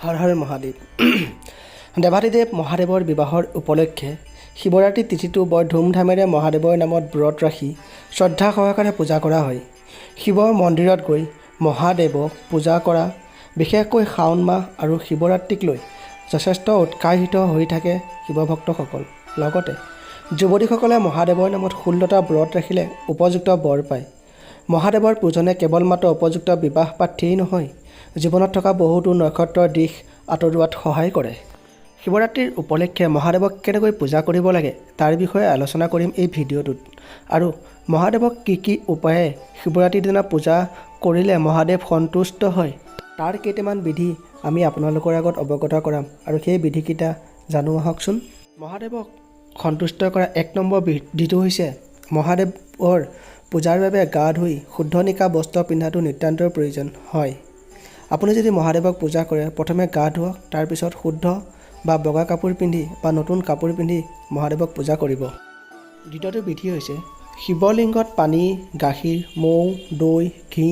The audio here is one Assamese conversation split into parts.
হৰ হৰ মহাদেৱ। দেৱাদিদেৱ মহাদেৱৰ বিবাহৰ উপলক্ষে শিৱৰাত্ৰি তিথিটো বৰ ধুমধামেৰে মহাদেৱৰ নামত ব্ৰত ৰাখি শ্ৰদ্ধা সহকাৰে পূজা কৰা হয়। শিৱ মন্দিৰত গৈ মহাদেৱক পূজা কৰা, বিশেষকৈ শাওণ মাহ আৰু শিৱৰাত্ৰিক লৈ যথেষ্ট উৎসাহিত হৈ থাকে শিৱভক্তসকল। লগতে যুৱতীসকলে মহাদেৱৰ নামত 16টা ব্ৰত ৰাখিলে উপযুক্ত বৰ পায়। মহাদেৱৰ পূজনে কেৱল মাত্ৰ উপযুক্ত বিবাহ প্ৰাৰ্থিয়েই নহয়, জীৱনত থকা বহুতো নক্ষত্ৰৰ দিশ আঁতৰোৱাত সহায় কৰে। শিৱৰাত্ৰিৰ উপলক্ষে মহাদেৱক কেনেকৈ পূজা কৰিব লাগে তাৰ বিষয়ে আলোচনা কৰিম এই ভিডিঅ'টোত। আৰু মহাদেৱক কি উপায়ে শিৱৰাত্ৰিৰ দিনা পূজা কৰিলে মহাদেৱ সন্তুষ্ট হয় তাৰ কেইটামান বিধি আমি আপোনালোকৰ আগত অৱগত কৰাম। আৰু সেই বিধিকেইটা জানো আহকচোন। মহাদেৱক সন্তুষ্ট কৰা 1 নম্বৰ বিধিটো হৈছে মহাদেৱৰ পূজাৰ বাবে গা ধুই শুদ্ধ নিকা বস্ত্ৰ পিন্ধাটো নিতান্তই প্ৰয়োজন হয়। আপুনি যদি মহাদেৱক পূজা কৰে প্ৰথমে গা ধুৱক, তাৰপিছত শুদ্ধ বা বগা কাপোৰ পিন্ধি বা নতুন কাপোৰ পিন্ধি মহাদেৱক পূজা কৰিব। দ্বিতীয়টো বিধি হৈছে শিৱলিংগত পানী, গাখীৰ, মৌ, দৈ, ঘি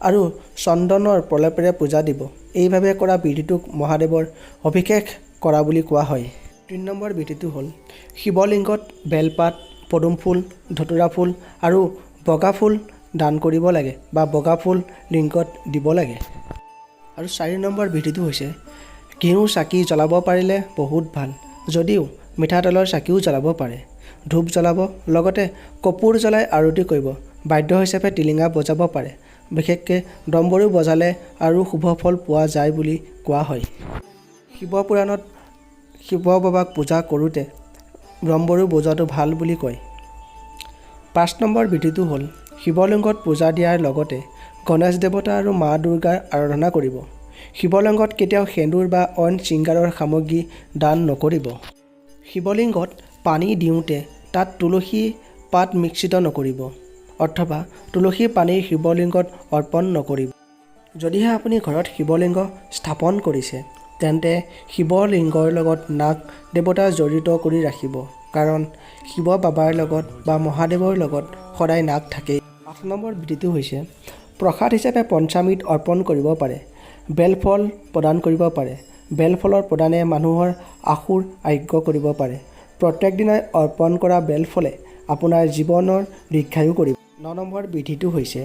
আৰু চন্দনৰ প্ৰলেপেৰে পূজা দিব। এইভাৱে কৰা বিধিটোক মহাদেৱৰ অভিষেক কৰা বুলি কোৱা হয়। 3 নম্বৰ বিধিটো হ'ল শিৱলিংগত বেলপাত, পদুম ফুল, ধতুৰা ফুল আৰু বগা ফুল দান কৰিব লাগে বা বগা ফুল লিংগত দিব লাগে। আৰু 4 নম্বৰ বিধিটো হৈছে ঘিউৰ চাকি জ্বলাব পাৰিলে বহুত ভাল, যদিও মিঠাতেলৰ চাকিও জ্বলাব পাৰে। ধূপ জ্বলাব, লগতে কপোৰ জ্বলাই আৰতি কৰিব। বাদ্য হিচাপে টিলিঙা বজাব পাৰে। বিশেষকৈ ডম্বৰু বজালে আৰু শুভ ফল পোৱা যায় বুলি কোৱা হয়। শিৱপুৰাণত শিৱ বাবাক পূজা কৰোঁতে ডম্বৰু বজোৱাটো ভাল বুলি কয়। 5 নম্বৰ বিধিটো হ'ল শিৱলিংগত পূজা দিয়াৰ লগতে গণেশ দেৱতা আৰু মা দুৰ্গাৰ আৰাধনা কৰিব। শিৱলিংগত কেতিয়াও সেন্দুৰ বা অইন শৃংগাৰৰ সামগ্ৰী দান নকৰিব। শিৱলিংগত পানী দিওঁতে তাত তুলসী পাত মিশ্ৰিত নকৰিব, অথবা তুলসী পানী শিৱলিংগত অৰ্পণ নকৰিব। যদিহে আপুনি ঘৰত শিৱলিংগ স্থাপন কৰিছে তেন্তে শিৱলিংগৰ লগত নাগ দেৱতা জড়িত কৰি ৰাখিব, কাৰণ শিৱ বাবাৰ লগত বা মহাদেৱৰ লগত সদায় নাগ থাকেই। 8 নম্বৰ বিধিটো হৈছে প্ৰসাদ হিচাপে পঞ্চামৃত অৰ্পণ কৰিব পাৰে, বেলফল প্ৰদান কৰিব পাৰে। বেলফলৰ প্ৰদানে মানুহৰ আশুৰ আৰোগ্য কৰিব পাৰে। প্ৰত্যেক দিনাই অৰ্পণ কৰা বেলফলে আপোনাৰ জীৱনৰ দীৰ্ঘায়ু কৰিব। 9 নম্বৰ বিধিটো হৈছে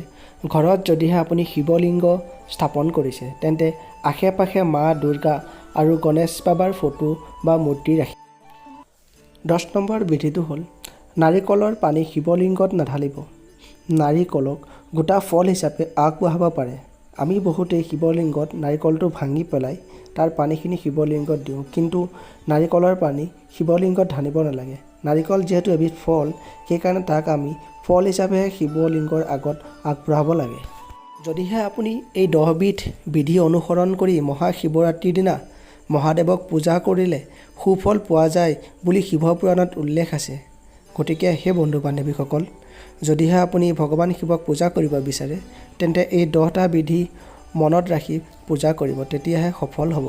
ঘৰত যদিহে আপুনি শিৱলিংগ স্থাপন কৰিছে তেন্তে আশে-পাশে মা দুৰ্গা আৰু গণেশ বাবাৰ ফটো বা মূৰ্তি ৰাখিব। 10 নম্বৰ বিধিটো হ'ল নাৰিকলৰ পানী শিৱলিংগত নাঢালিব। নাৰিকলক গোটা ফল হিচাপে আগবঢ়াব পাৰে। আমি বহুতেই শিৱলিংগত নাৰিকলটো ভাঙি পেলাই তাৰ পানীখিনি শিৱলিংগত দিওঁ, কিন্তু নাৰিকলৰ পানী শিৱলিংগত ঢালিব নালাগে। নাৰিকল যিহেতু এবিধ ফল, সেইকাৰণে তাক আমি ফল হিচাপেহে শিৱলিংগৰ আগত আগবঢ়াব লাগে। যদিহে আপুনি এই 10 বিধ বিধি অনুসৰণ কৰি মহাশিৱৰাত্ৰিৰ দিনা মহাদেৱক পূজা কৰিলে সুফল পোৱা যায় বুলি শিৱপুৰাণত উল্লেখ আছে। গতিকে সেই বন্ধু বান্ধৱীসকল, যদিহে আপুনি ভগৱান শিৱক পূজা কৰিব বিচাৰে তেন্তে এই 10টা বিধি মনত ৰাখি পূজা কৰিব, তেতিয়াহে সফল হ'ব।